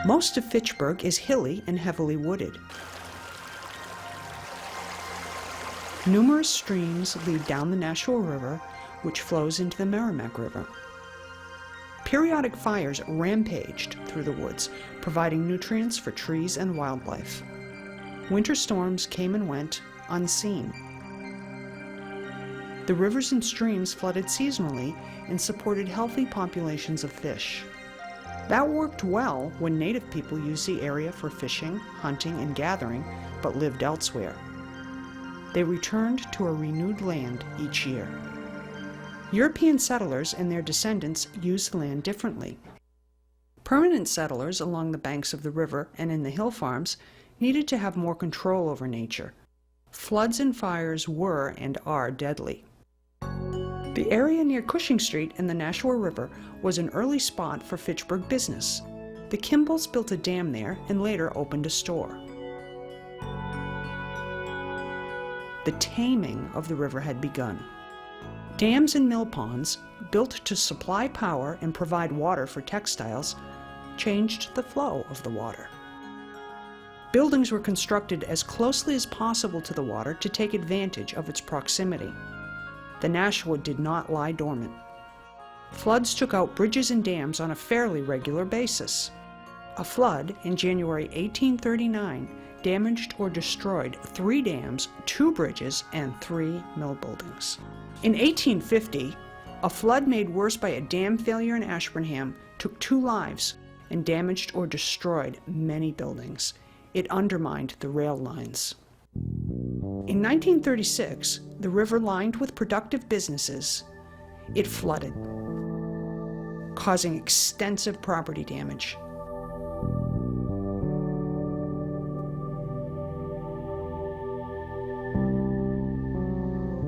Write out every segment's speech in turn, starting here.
Most of Fitchburg is hilly and heavily wooded. Numerous streams lead down the Nashua River, which flows into the Merrimack River. Periodic fires rampaged through the woods, providing nutrients for trees and wildlife. Winter storms came and went unseen. The rivers and streams flooded seasonally and supported healthy populations of fish. That worked well when native people used the area for fishing, hunting, and gathering, but lived elsewhere. They returned to a renewed land each year. European settlers and their descendants used the land differently. Permanent settlers along the banks of the river and in the hill farms needed to have more control over nature. Floods and fires were and are deadly. The area near Cushing Street and the Nashua River was an early spot for Fitchburg business. The Kimballs built a dam there and later opened a store. The taming of the river had begun. Dams and mill ponds, built to supply power and provide water for textiles, changed the flow of the water. Buildings were constructed as closely as possible to the water to take advantage of its proximity. The Nashua did not lie dormant. Floods took out bridges and dams on a fairly regular basis. A flood in January 1839 damaged or destroyed 3 dams, 2 bridges, and 3 mill buildings. In 1850, a flood made worse by a dam failure in Ashburnham took 2 lives and damaged or destroyed many buildings. It undermined the rail lines. In 1936, the river lined with productive businesses, it flooded, causing extensive property damage.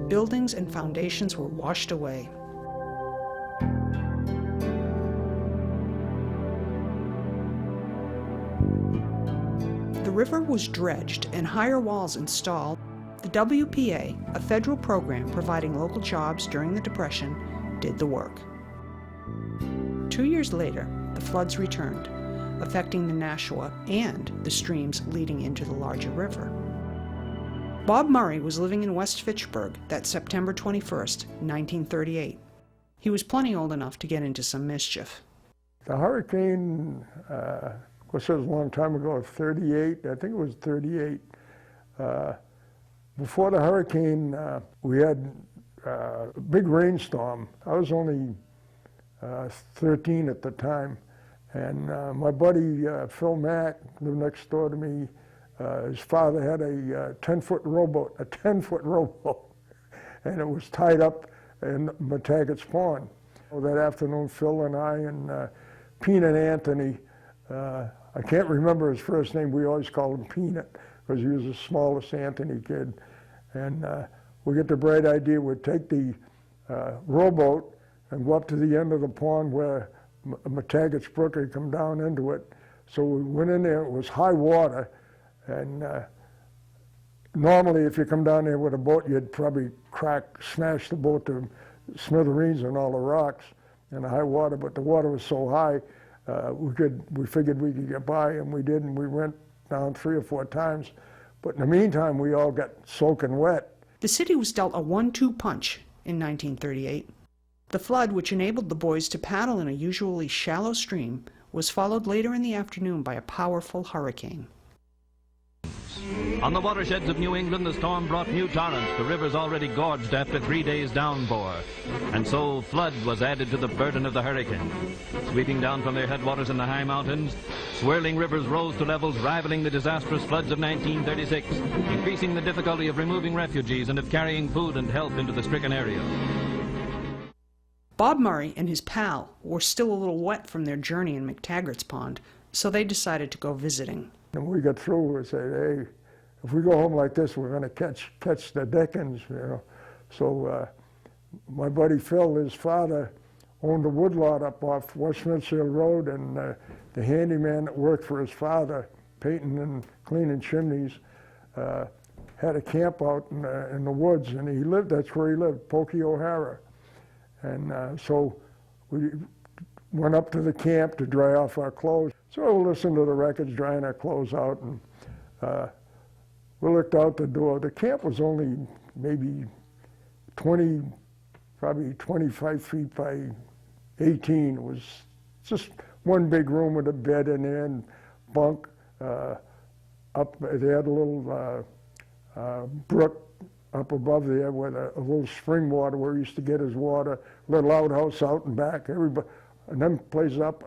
Buildings and foundations were washed away. The river was dredged and higher walls installed. The WPA, a federal program providing local jobs during the Depression, did the work. 2 years later, the floods returned, affecting the Nashua and the streams leading into the larger river. Bob Murray was living in West Fitchburg that September 21st, 1938. He was plenty old enough to get into some mischief. The hurricane, of course it was a long time ago, 38, I think it was 38. Before the hurricane, we had a big rainstorm. I was only 13 at the time, and my buddy Phil Mack lived next door to me. His father had a 10-foot rowboat, and it was tied up in Mataggart's Pond. Well, that afternoon, Phil and I and Peanut Anthony, I can't remember his first name, we always called him Peanut, because he was the smallest Anthony kid. And we get the bright idea, we'd take the rowboat and go up to the end of the pond where Mataggart's Brook had come down into it. So we went in there, it was high water, and normally if you come down there with a boat, you'd probably smash the boat to smithereens and all the rocks and the high water, but the water was so high, we figured we could get by, and we did, and we went down 3 or 4 times. But in the meantime, we all got soaking wet. The city was dealt a 1-2 punch in 1938. The flood, which enabled the boys to paddle in a usually shallow stream, was followed later in the afternoon by a powerful hurricane. On the watersheds of New England, the storm brought new torrents, the rivers already gorged after 3 days' downpour. And so flood was added to the burden of the hurricane. Sweeping down from their headwaters in the high mountains, swirling rivers rose to levels rivaling the disastrous floods of 1936, increasing the difficulty of removing refugees and of carrying food and help into the stricken area. Bob Murray and his pal were still a little wet from their journey in Mataggart's Pond, so they decided to go visiting. And when we got through, we said, hey, if we go home like this, we're going to catch the Dickens, you know. So my buddy Phil, his father, owned a woodlot up off West Mansfield Road, and the handyman that worked for his father, painting and cleaning chimneys, had a camp out in the woods, and that's where he lived, Pokey, O'Hara. And so we went up to the camp to dry off our clothes. So we listened to the records, drying our clothes out, and we looked out the door. The camp was only maybe probably 25 feet by 18. It was just one big room with a bed in there and bunk. Up, they had a little brook up above there with a little spring water where he used to get his water, little outhouse out and back. Everybody, and then places up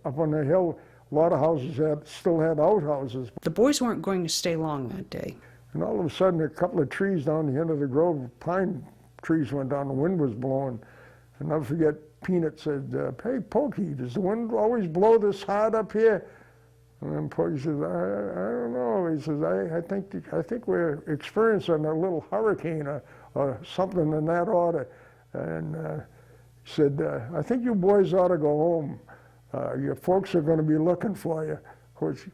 on the hill, a lot of houses still had outhouses. The boys weren't going to stay long that day. And all of a sudden, a couple of trees down the end of the grove, pine trees went down, the wind was blowing. And I'll forget, Peanut said, hey, Pokey, does the wind always blow this hard up here? And then Pokey says, I don't know. He says, I think we're experiencing a little hurricane or something in that order. And he said, I think you boys ought to go home. Your folks are going to be looking for you. Of course,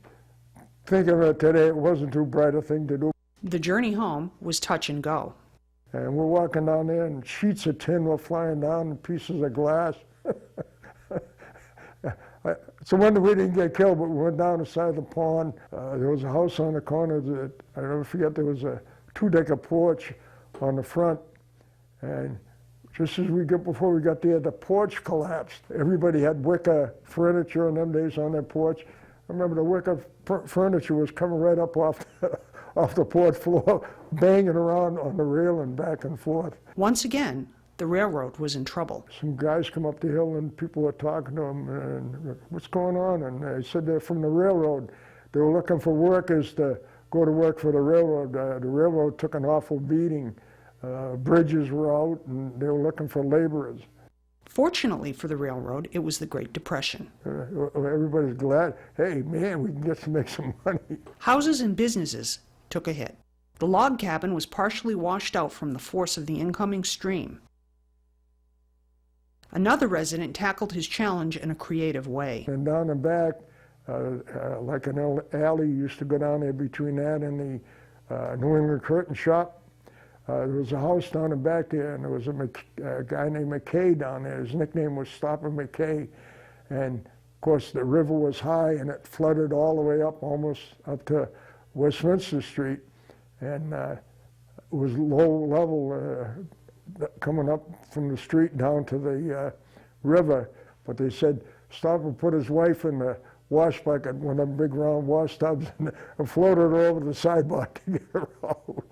think of it today, it wasn't too bright a thing to do. The journey home was touch and go. And we're walking down there, and sheets of tin were flying down, and pieces of glass. It's a wonder we didn't get killed, but we went down the side of the pond. There was a house on the corner that, I never forget, there was a 2-decker porch on the front. And just as before we got there, the porch collapsed. Everybody had wicker furniture in them days on their porch. I remember the wicker furniture was coming right up off the porch floor, banging around on the railing back and forth. Once again, the railroad was in trouble. Some guys come up the hill and people were talking to them, and what's going on? And they said they're from the railroad. They were looking for workers to go to work for the railroad. The railroad took an awful beating. Bridges were out, and they were looking for laborers. Fortunately for the railroad, it was the Great Depression. Everybody's glad, hey, man, we can get to make some money. Houses and businesses took a hit. The log cabin was partially washed out from the force of the incoming stream. Another resident tackled his challenge in a creative way. And down the back, like an alley, used to go down there between that and the New England curtain shop. There was a house down the back there, and there was a guy named McKay down there. His nickname was Stopper McKay. And of course, the river was high, and it flooded all the way up, almost up to Westminster Street. And it was low level coming up from the street down to the river. But they said Stopper put his wife in the wash bucket, one of them big round wash tubs, and floated her over the sidewalk to get her out.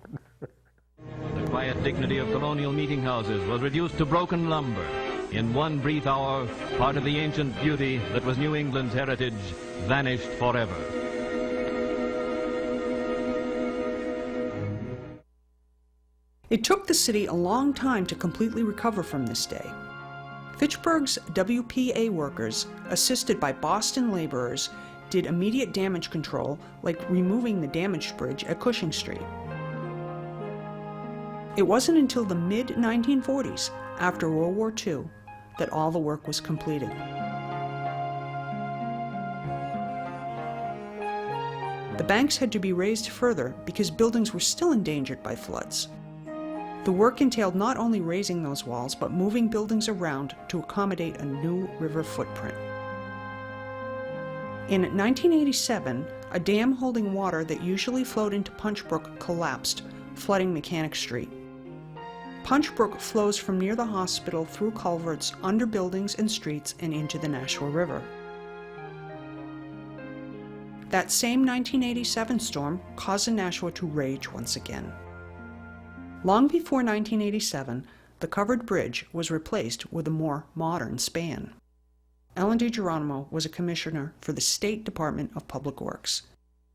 The quiet dignity of colonial meeting houses was reduced to broken lumber. In one brief hour, part of the ancient beauty that was New England's heritage vanished forever. It took the city a long time to completely recover from this day. Fitchburg's WPA workers, assisted by Boston laborers, did immediate damage control, like removing the damaged bridge at Cushing Street. It wasn't until the mid-1940s, after World War II, that all the work was completed. The banks had to be raised further because buildings were still endangered by floods. The work entailed not only raising those walls, but moving buildings around to accommodate a new river footprint. In 1987, a dam holding water that usually flowed into Punch Brook collapsed, flooding Mechanic Street. Punch Brook flows from near the hospital through culverts, under buildings and streets, and into the Nashua River. That same 1987 storm caused the Nashua to rage once again. Long before 1987, the covered bridge was replaced with a more modern span. Ellen DeGeronimo was a commissioner for the State Department of Public Works.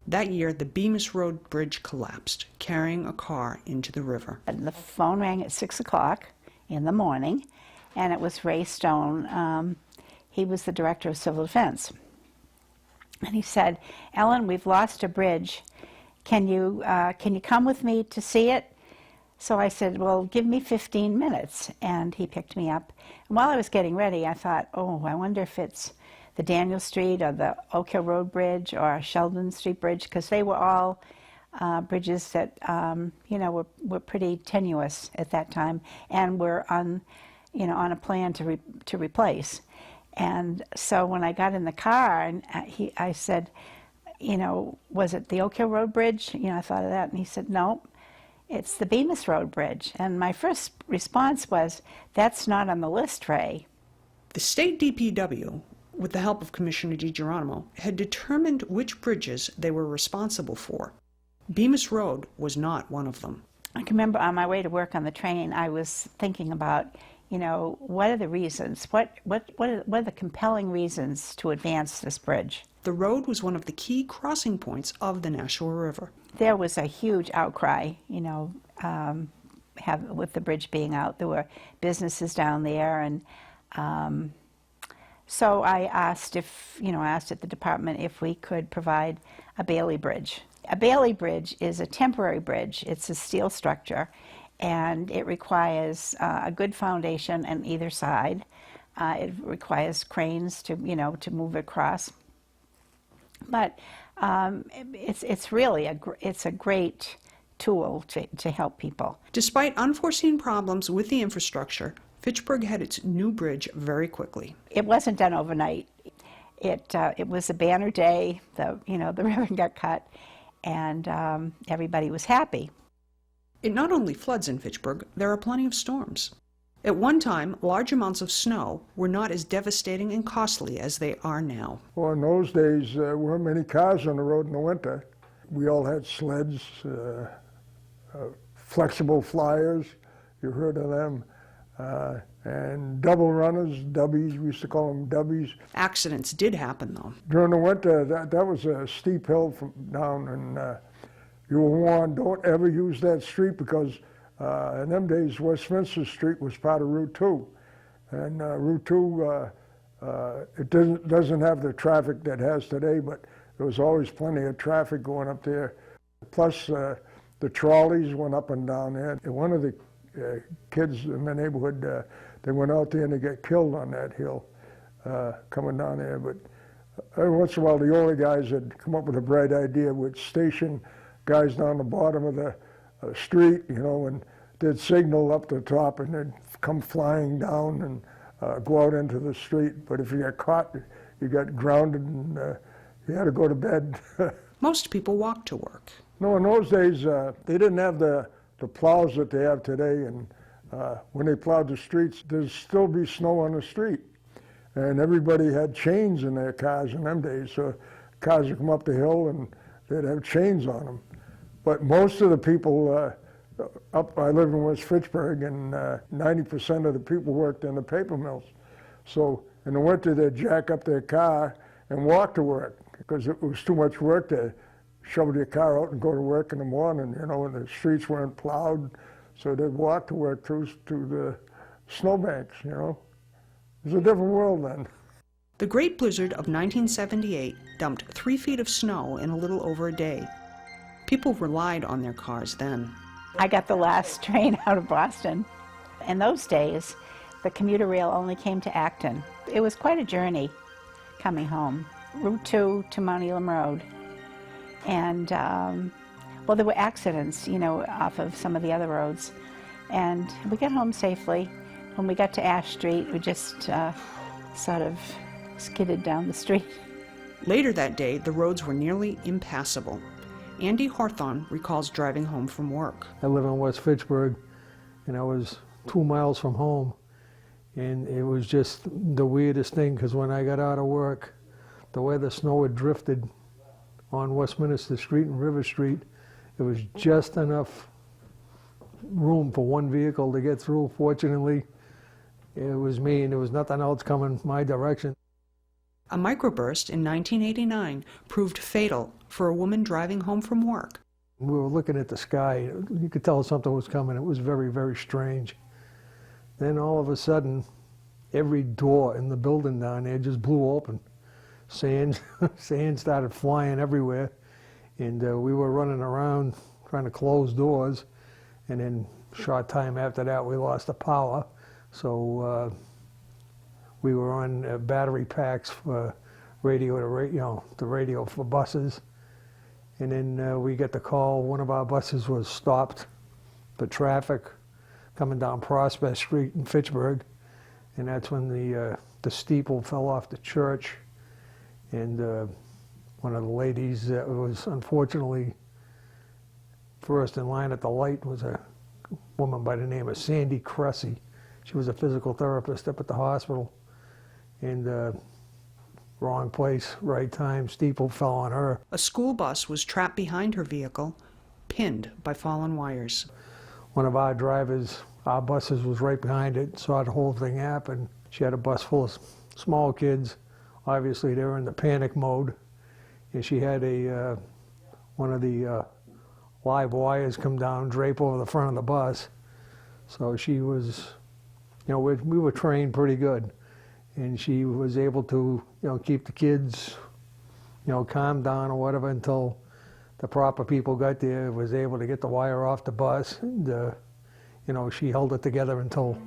That year, the Bemis Road Bridge collapsed, carrying a car into the river. And the phone rang at 6 o'clock in the morning, and it was Ray Stone. He was the director of civil defense. And he said, "Ellen, we've lost a bridge. Can you come with me to see it?" So I said, "Well, give me 15 minutes." And he picked me up. And while I was getting ready, I thought, oh, I wonder if it's the Daniel Street or the Oak Hill Road Bridge or Sheldon Street Bridge, because they were all bridges that, were pretty tenuous at that time and were on a plan to replace. And so when I got in the car, and I said, "Was it the Oak Hill Road Bridge?" I thought of that, and he said, "No, it's the Bemis Road Bridge." And my first response was, "That's not on the list, Ray." The state DPW, with the help of Commissioner DiGeronimo, had determined which bridges they were responsible for. Bemis Road was not one of them. I can remember on my way to work on the train, I was thinking about, what are the reasons? What are the compelling reasons to advance this bridge? The road was one of the key crossing points of the Nashua River. There was a huge outcry, with the bridge being out. There were businesses down there, and so I asked at the department if we could provide a Bailey Bridge. A Bailey Bridge is a temporary bridge. It's a steel structure, and it requires a good foundation on either side. It requires cranes to move across. But it's really a great tool to help people. Despite unforeseen problems with the infrastructure, Fitchburg had its new bridge very quickly. It wasn't done overnight. It was a banner day. The ribbon got cut, and everybody was happy. It not only floods in Fitchburg, there are plenty of storms. At one time, large amounts of snow were not as devastating and costly as they are now. Well, in those days, there weren't many cars on the road in the winter. We all had sleds, flexible flyers, you heard of them, and double runners, dubbies, we used to call them dubbies. Accidents did happen, though. During the winter, that was a steep hill down, and you were warned, don't ever use that street because in them days, Westminster Street was part of Route 2. And Route 2, it doesn't have the traffic that it has today, but there was always plenty of traffic going up there. Plus, the trolleys went up and down there. And one of the kids in the neighborhood, they went out there and they got killed on that hill coming down there. But every once in a while, the older guys had come up with a bright idea, would station guys down the bottom of the street, and they'd signal up the top and they'd come flying down and go out into the street. But if you got caught, you got grounded and you had to go to bed. Most people walked to work. No, in those days, they didn't have the plows that they have today. And when they plowed the streets, there'd still be snow on the street. And everybody had chains in their cars in them days. So cars would come up the hill and they'd have chains on them. But most of the people I live in West Fitchburg, and 90% of the people worked in the paper mills. So in the winter, they'd jack up their car and walk to work because it was too much work to shovel your car out and go to work in the morning, and the streets weren't plowed. So they'd walk to work through the snowbanks, It was a different world then. The Great Blizzard of 1978 dumped 3 feet of snow in a little over a day. People relied on their cars then. I got the last train out of Boston. In those days, the commuter rail only came to Acton. It was quite a journey coming home. Route 2 to Mount Elam Road. And, there were accidents, off of some of the other roads. And we got home safely. When we got to Ash Street, we just sort of skidded down the street. Later that day, the roads were nearly impassable. Andy Hawthorne recalls driving home from work. I live in West Fitchburg, and I was 2 miles from home. And it was just the weirdest thing, because when I got out of work, the way the snow had drifted on Westminster Street and River Street, it was just enough room for one vehicle to get through. Fortunately, it was me, and there was nothing else coming my direction. A microburst in 1989 proved fatal for a woman driving home from work. We were looking at the sky. You could tell something was coming. It was very, very strange. Then all of a sudden, every door in the building down there just blew open. sand, sand started flying everywhere, and we were running around trying to close doors, and then short time after that we lost the power, so we were on battery packs for the radio for buses, and then we get the call one of our buses was stopped for traffic coming down Prospect Street in Fitchburg, and that's when the steeple fell off the church, and one of the ladies that was unfortunately first in line at the light was a woman by the name of Sandy Cressy. She was a physical therapist up at the hospital, and wrong place, right time, steeple fell on her. A school bus was trapped behind her vehicle, pinned by fallen wires. One of our drivers, our buses was right behind it, saw the whole thing happen. She had a bus full of small kids. Obviously, they were in the panic mode, and she had one of the live wires come down, drape over the front of the bus. So she was, we were trained pretty good, and she was able to, keep the kids, calm down or whatever until the proper people got there, was able to get the wire off the bus, and she held it together until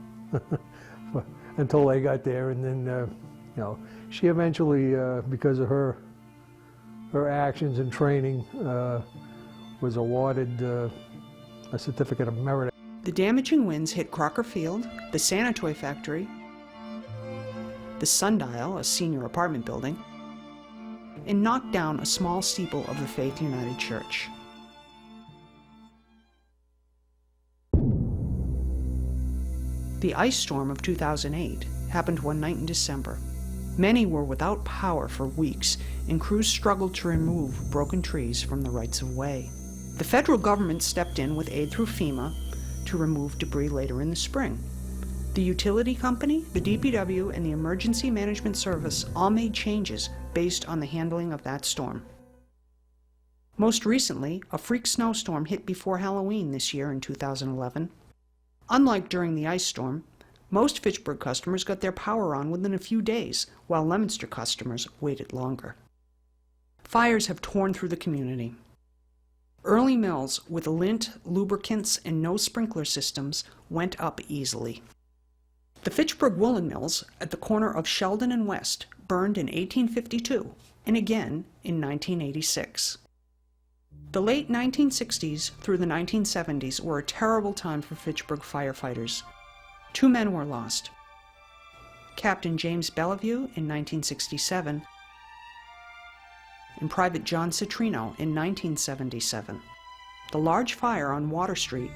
until they got there, and then she eventually, because of her actions and training, was awarded a certificate of merit. The damaging winds hit Crocker Field, the Sanatoy factory, the Sundial, a senior apartment building, and knocked down a small steeple of the Faith United Church. The ice storm of 2008 happened one night in December. Many were without power for weeks, and crews struggled to remove broken trees from the rights of way. The federal government stepped in with aid through FEMA to remove debris later in the spring. The utility company, the DPW, and the Emergency Management Service all made changes based on the handling of that storm. Most recently, a freak snowstorm hit before Halloween this year in 2011. Unlike during the ice storm, most Fitchburg customers got their power on within a few days, while Leominster customers waited longer. Fires have torn through the community. Early mills with lint, lubricants, and no sprinkler systems went up easily. The Fitchburg woolen mills at the corner of Sheldon and West burned in 1852 and again in 1986. The late 1960s through the 1970s were a terrible time for Fitchburg firefighters. 2 men were lost. Captain James Bellevue in 1967 and Private John Citrino in 1977. The large fire on Water Street,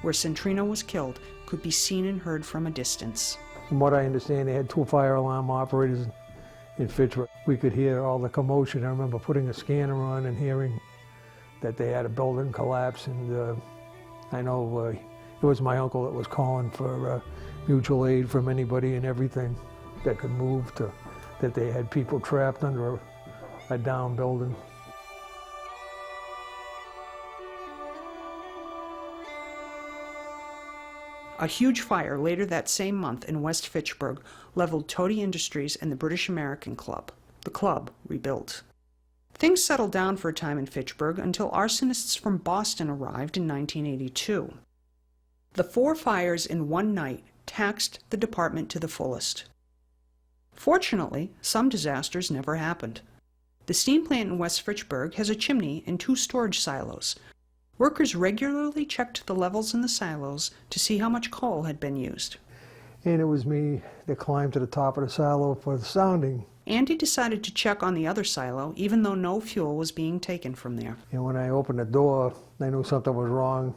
where Citrino was killed, could be seen and heard from a distance. From what I understand, they had 2 fire alarm operators in Fitchburg. We could hear all the commotion. I remember putting a scanner on and hearing that they had a building collapse, and I know it was my uncle that was calling for mutual aid from anybody and everything that could move, that they had people trapped under a down building. A huge fire later that same month in West Fitchburg leveled Tody Industries and the British American Club. The club rebuilt. Things settled down for a time in Fitchburg until arsonists from Boston arrived in 1982. The 4 fires in one night taxed the department to the fullest. Fortunately, some disasters never happened. The steam plant in West Fitchburg has a chimney and 2 storage silos. Workers regularly checked the levels in the silos to see how much coal had been used. And it was me that climbed to the top of the silo for the sounding. Andy decided to check on the other silo, even though no fuel was being taken from there. And when I opened the door, I knew something was wrong.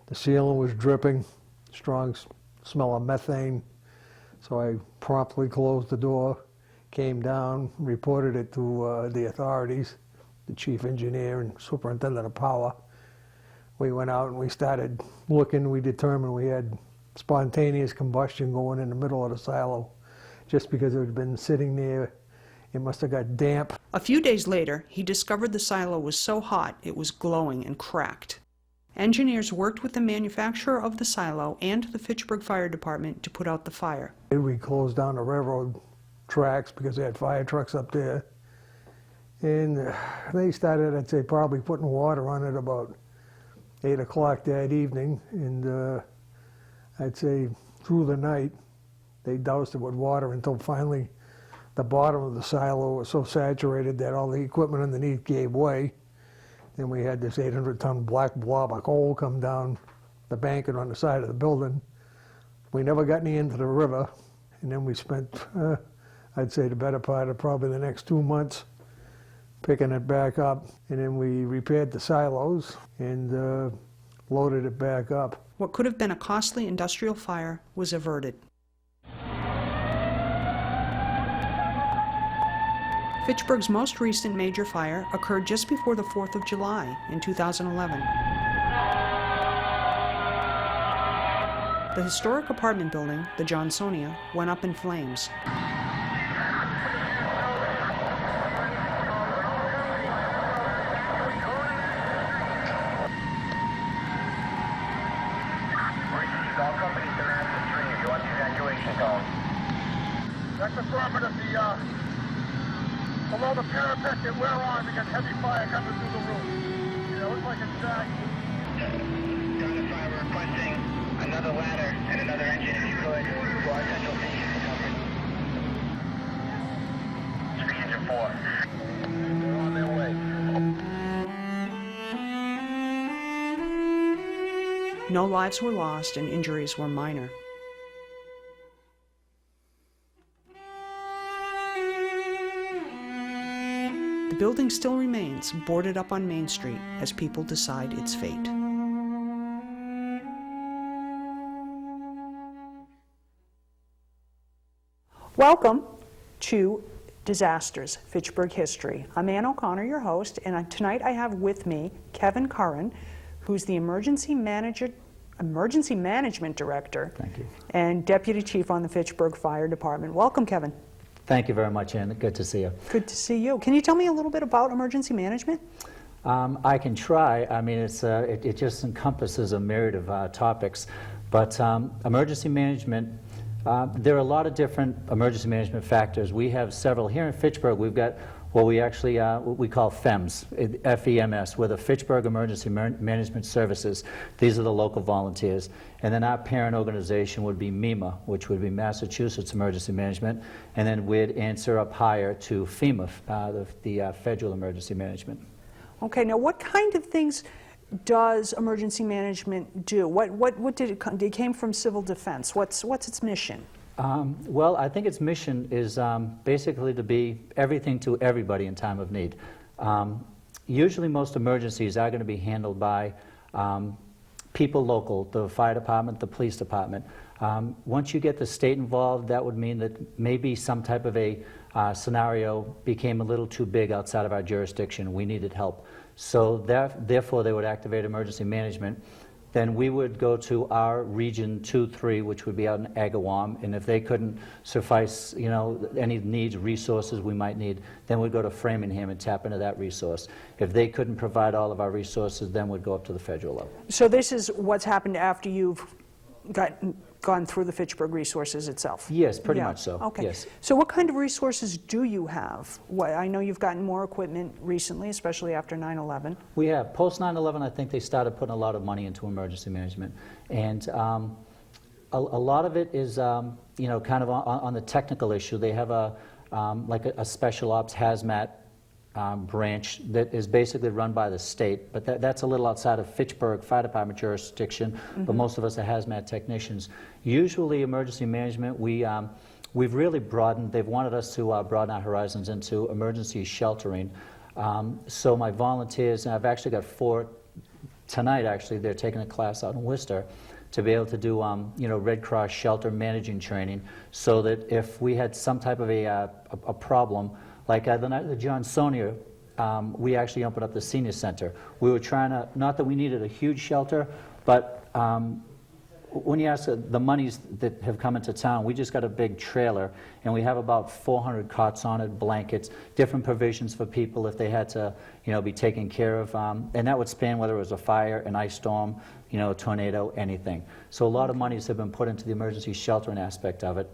The ceiling was dripping, strong smell of methane. So I promptly closed the door, came down, reported it to the authorities, the chief engineer and superintendent of power. We went out and we started looking. We determined we had spontaneous combustion going in the middle of the silo. Just because it had been sitting there, it must have got damp. A few days later, he discovered the silo was so hot it was glowing and cracked. Engineers worked with the manufacturer of the silo and the Fitchburg Fire Department to put out the fire. We closed down the railroad tracks because they had fire trucks up there, And they started, I'd say, probably putting water on it about 8 o'clock that evening. And I'd say through the night, they doused it with water until finally the bottom of the silo was so saturated that all the equipment underneath gave way. Then we had this 800-ton black blob of coal come down the banking on the side of the building. We never got any into the river. And then we spent, I'd say, the better part of probably the next 2 months picking it back up. And then we repaired the silos and loaded it back up. What could have been a costly industrial fire was averted. Fitchburg's most recent major fire occurred just before the 4th of July in 2011. The historic apartment building, the Johnsonia, went up in flames. All companies demand the stream. You want the evacuation call? That's affirmative. Below the parapet that we're on, we got heavy fire coming through the roof. It looks like it's down the fire, we're requesting another ladder and another engine if you could for our central station recovery. 3 engine 4. They're on their way. No lives were lost and injuries were minor. The building still remains boarded up on Main Street as people decide its fate. Welcome to Disasters, Fitchburg History. I'm Ann O'Connor, your host, and tonight I have with me Kevin Curran, who's the Emergency Management Director. Thank you. And Deputy Chief on the Fitchburg Fire Department. Welcome, Kevin. Thank you very much, Ann. Good to see you. Good to see you. Can you tell me a little bit about emergency management? I can try. I mean, it just encompasses a myriad of topics. But emergency management, there are a lot of different emergency management factors. We have several. Here in Fitchburg, we've got what we actually what we call FEMS, F-E-M-S. We're the Fitchburg Emergency Management Services. These are the local volunteers. And then our parent organization would be MEMA, which would be Massachusetts Emergency Management. And then we'd answer up higher to FEMA, the Federal Emergency Management. Okay, now what kind of things does emergency management do? What did it came from civil defense? What's its mission? Well, I think its mission is basically to be everything to everybody in time of need. Usually most emergencies are going to be handled by people local, the fire department, the police department. Once you get the state involved, that would mean that maybe some type of a scenario became a little too big outside of our jurisdiction. We needed help. So therefore they would activate emergency management. Then we would go to our Region 2-3, which would be out in Agawam, and if they couldn't suffice, any needs, resources we might need, then we'd go to Framingham and tap into that resource. If they couldn't provide all of our resources, then we'd go up to the federal level. So this is what's happened after you've gone through the Fitchburg resources itself? Yes, pretty much so. Okay. Yes. So what kind of resources do you have? I know you've gotten more equipment recently, especially after 9/11. We have. Post 9/11, I think they started putting a lot of money into emergency management. And a lot of it is, kind of on the technical issue. They have like a special ops hazmat branch that is basically run by the state, but that's a little outside of Fitchburg Fire Department jurisdiction, but most of us are hazmat technicians. Usually emergency management, we've really broadened, they've wanted us to broaden our horizons into emergency sheltering. So my volunteers, and I've actually got 4 tonight actually, they're taking a class out in Worcester to be able to do Red Cross shelter managing training, so that if we had some type of a problem, like the night of the Johnsonia, we actually opened up the senior center. We were trying to, not that we needed a huge shelter, but when you ask the monies that have come into town, we just got a big trailer, and we have about 400 cots on it, blankets, different provisions for people if they had to, be taken care of. And that would span whether it was a fire, an ice storm, a tornado, anything. So a lot of monies have been put into the emergency sheltering aspect of it.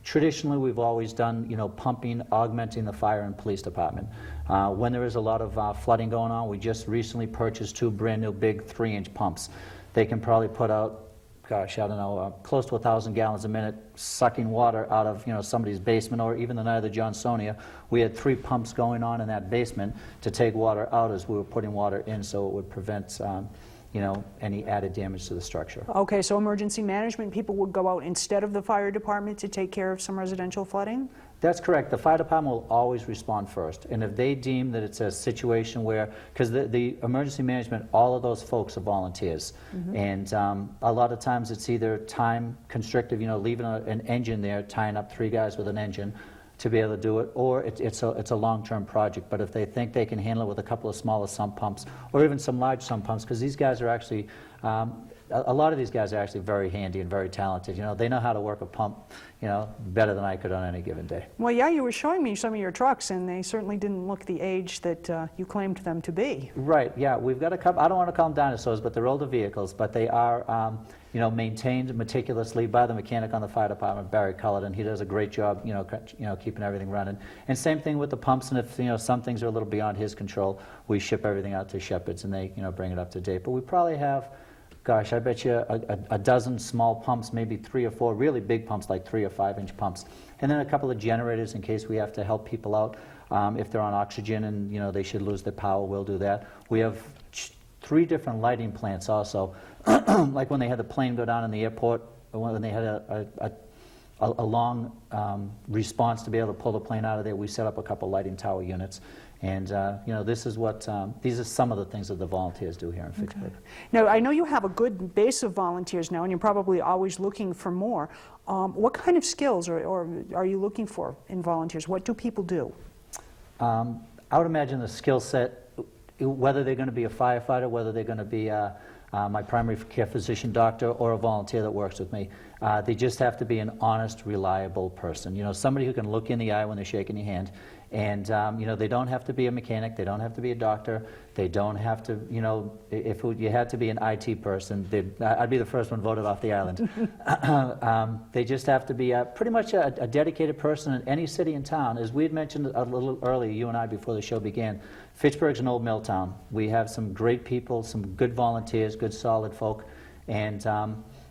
Traditionally, we've always done, pumping, augmenting the fire and police department. When there is a lot of flooding going on, we just recently purchased 2 brand new big 3-inch pumps. They can probably put out, gosh, I don't know, close to 1,000 gallons a minute, sucking water out of somebody's basement, or even the night of the Johnsonia, we had 3 pumps going on in that basement to take water out as we were putting water in, so it would prevent any added damage to the structure. Okay, so emergency management people would go out instead of the fire department to take care of some residential flooding? That's correct. The fire department will always respond first. And if they deem that it's a situation where, because the emergency management, all of those folks are volunteers. And a lot of times it's either time constrictive, leaving an engine there, tying up 3 guys with an engine to be able to do it, or it's a long-term project. But if they think they can handle it with a couple of smaller sump pumps, or even some large sump pumps, because these guys are actually, a lot of these guys are actually very handy and very talented. They know how to work a pump, better than I could on any given day. Well, yeah, you were showing me some of your trucks, and they certainly didn't look the age that you claimed them to be. Right, yeah. We've got a couple, I don't want to call them dinosaurs, but they're older vehicles, but they are, maintained meticulously by the mechanic on the fire department, Barry Cullerton. He does a great job, keeping everything running. And same thing with the pumps, and if, some things are a little beyond his control, we ship everything out to Shepherd's, and they, bring it up to date. But we probably have, gosh, I bet you a dozen small pumps, maybe 3 or 4 really big pumps, like 3 or 5-inch pumps. And then a couple of generators in case we have to help people out. If they're on oxygen and, they should lose their power, we'll do that. We have 3 different lighting plants also. Like when they had the plane go down in the airport, when they had a long response to be able to pull the plane out of there, we set up a couple lighting tower units. And, this is what, these are some of the things that the volunteers do here in Fitchburg. Okay. Now, I know you have a good base of volunteers now, and you're probably always looking for more. What kind of skills or are you looking for in volunteers? What do people do? I would imagine the skill set, whether they're going to be a firefighter, whether they're going to be my primary care physician doctor, or a volunteer that works with me. They just have to be an honest, reliable person. Somebody who can look in the eye when they're shaking your hand. And, they don't have to be a mechanic, they don't have to be a doctor, they don't have to, if you had to be an IT person, I'd be the first one voted off the island. They just have to be pretty much a dedicated person in any city and town. As we had mentioned a little earlier, you and I, before the show began, Fitchburg's an old mill town. We have some great people, some good volunteers, good solid folk, and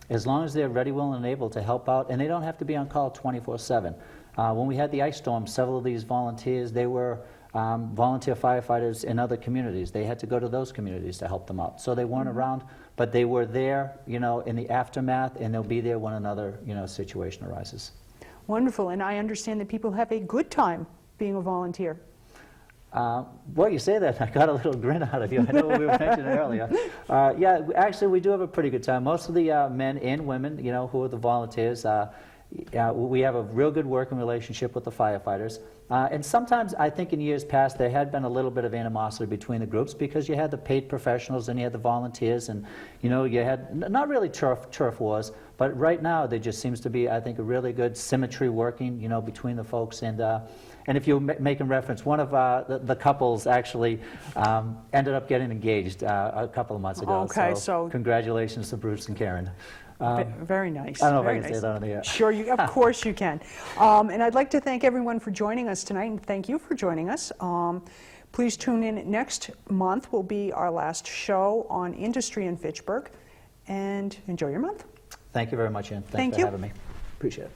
as long as they're ready, willing, and able to help out, and they don't have to be on call 24/7. When we had the ice storm, several of these volunteers, they were volunteer firefighters in other communities. They had to go to those communities to help them out. So they weren't around, but they were there, in the aftermath, and they'll be there when another, situation arises. Wonderful, and I understand that people have a good time being a volunteer. Well, you say that, I got a little grin out of you. I know we were mentioning earlier. Yeah, actually, we do have a pretty good time. Most of the men and women, who are the volunteers, we have a real good working relationship with the firefighters. And sometimes, I think in years past, there had been a little bit of animosity between the groups because you had the paid professionals and you had the volunteers, and you had not really turf wars, but right now there just seems to be, I think, a really good symmetry working, between the folks. And if you're making reference, one of the couples actually ended up getting engaged a couple of months ago. Okay, so congratulations to Bruce and Karen. Very nice. I don't know Very if I can nice. say that on the air. Sure, of course you can. And I'd like to thank everyone for joining us tonight, and thank you for joining us. Please tune in next month. Will be our last show on industry in Fitchburg, and enjoy your month. Thank you very much, Ann. Thank Thanks for you. having me. Appreciate it.